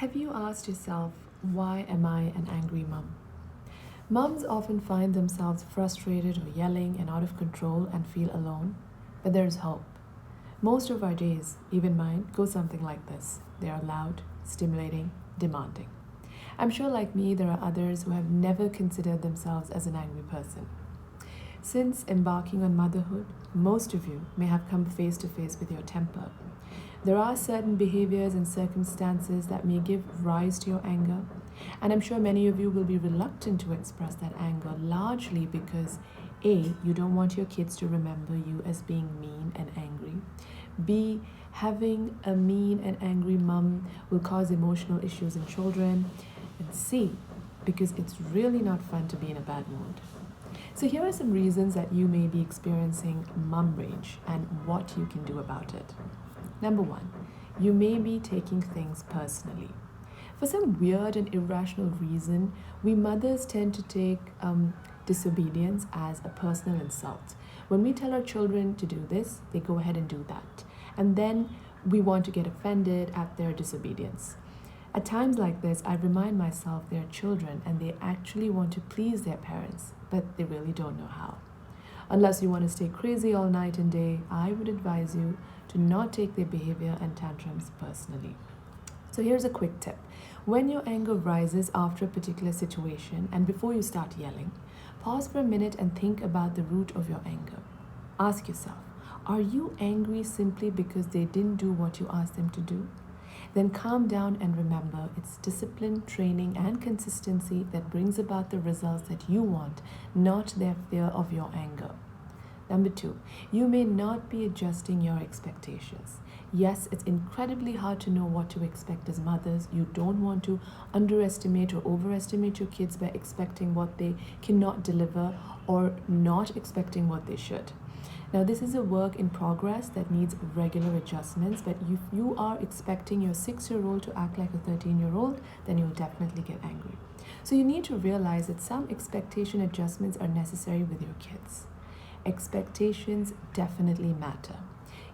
Have you asked yourself, why am I an angry mom? Moms often find themselves frustrated or yelling and out of control and feel alone, but there's hope. Most of our days, even mine, go something like this. They are loud, stimulating, demanding. I'm sure, like me, there are others who have never considered themselves as an angry person. Since embarking on motherhood, most of you may have come face to face with your temper. There are certain behaviors and circumstances that may give rise to your anger, and I'm sure many of you will be reluctant to express that anger largely because A, you don't want your kids to remember you as being mean and angry. B, having a mean and angry mom will cause emotional issues in children. And C, because it's really not fun to be in a bad mood. So here are some reasons that you may be experiencing mum rage and what you can do about it. Number one, you may be taking things personally. For some weird and irrational reason, we mothers tend to take disobedience as a personal insult. When we tell our children to do this, they go ahead and do that. And then we want to get offended at their disobedience. At times like this, I remind myself they're children and they actually want to please their parents, but they really don't know how. Unless you want to stay crazy all night and day, I would advise you to not take their behavior and tantrums personally. So here's a quick tip. When your anger rises after a particular situation and before you start yelling, pause for a minute and think about the root of your anger. Ask yourself, are you angry simply because they didn't do what you asked them to do? Then calm down and remember it's discipline, training, and consistency that brings about the results that you want, not their fear of your anger. Number two, you may not be adjusting your expectations. Yes, it's incredibly hard to know what to expect as mothers. You don't want to underestimate or overestimate your kids by expecting what they cannot deliver or not expecting what they should. Now, this is a work in progress that needs regular adjustments, but if you are expecting your 6-year-old to act like a 13-year-old, then you'll definitely get angry. So you need to realize that some expectation adjustments are necessary with your kids. Expectations definitely matter.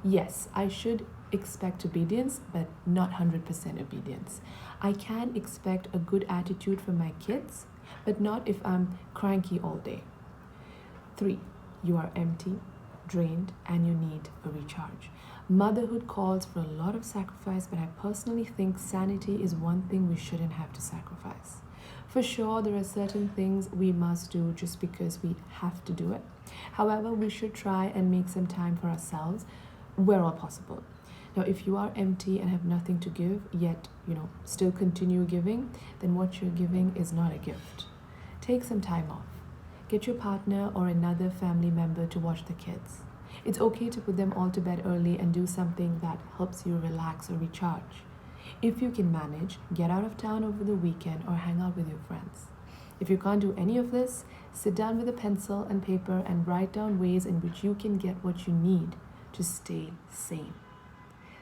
Yes, I should expect obedience, but not 100% obedience. I can expect a good attitude from my kids, but not if I'm cranky all day. 3, you are empty, drained, and you need a recharge. Motherhood calls for a lot of sacrifice, but I personally think sanity is one thing we shouldn't have to sacrifice. For sure, there are certain things we must do just because we have to do it. However, we should try and make some time for ourselves where all possible. Now, if you are empty and have nothing to give, yet, still continue giving, then what you're giving is not a gift. Take some time off. Get your partner or another family member to watch the kids. It's okay to put them all to bed early and do something that helps you relax or recharge. If you can manage, get out of town over the weekend or hang out with your friends. If you can't do any of this, sit down with a pencil and paper and write down ways in which you can get what you need to stay sane.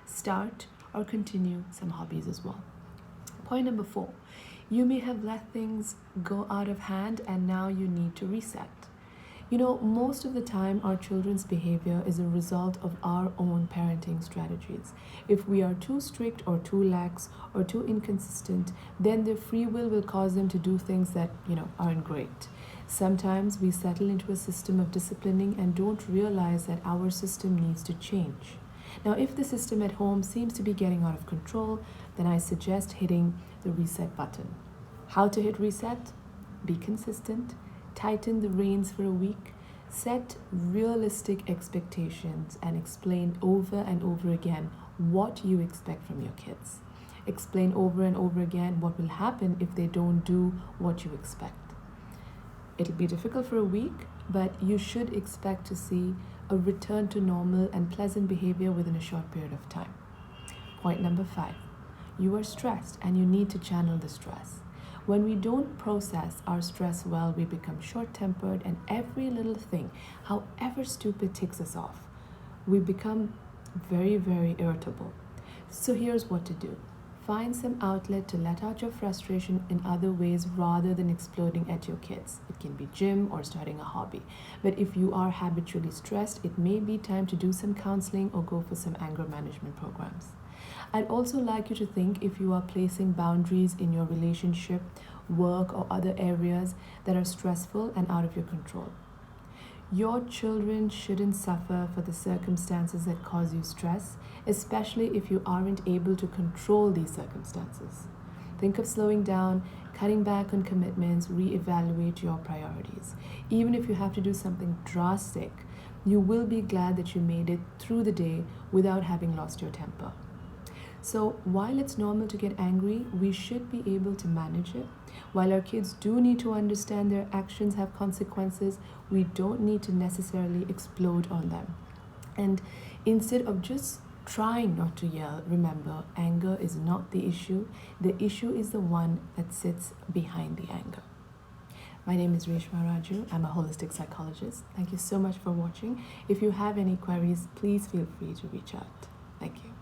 Start or continue some hobbies as well. Point number 4, you may have let things go out of hand and now you need to reset. Most of the time our children's behavior is a result of our own parenting strategies. If we are too strict or too lax or too inconsistent, then their free will cause them to do things that, aren't great. Sometimes we settle into a system of disciplining and don't realize that our system needs to change. Now, if the system at home seems to be getting out of control, then I suggest hitting the reset button. How to hit reset? Be consistent, tighten the reins for a week, set realistic expectations, and explain over and over again what you expect from your kids. Explain over and over again what will happen if they don't do what you expect. It'll be difficult for a week, but you should expect to see a return to normal and pleasant behavior within a short period of time. Point number 5, you are stressed and you need to channel the stress. When we don't process our stress well, we become short-tempered and every little thing, however stupid, ticks us off. We become very, very irritable. So here's what to do. find some outlet to let out your frustration in other ways rather than exploding at your kids. It can be gym or starting a hobby. But if you are habitually stressed, it may be time to do some counseling or go for some anger management programs. I'd also like you to think if you are placing boundaries in your relationship, work, or other areas that are stressful and out of your control. Your children shouldn't suffer for the circumstances that cause you stress, especially if you aren't able to control these circumstances. Think of slowing down, cutting back on commitments, reevaluate your priorities. Even if you have to do something drastic, you will be glad that you made it through the day without having lost your temper. So, while it's normal to get angry, we should be able to manage it. While our kids do need to understand their actions have consequences, we don't need to necessarily explode on them. And instead of just trying not to yell, remember, anger is not the issue. The issue is the one that sits behind the anger. My name is Reshma Raju. I'm a holistic psychologist. Thank you so much for watching. If you have any queries, please feel free to reach out. Thank you.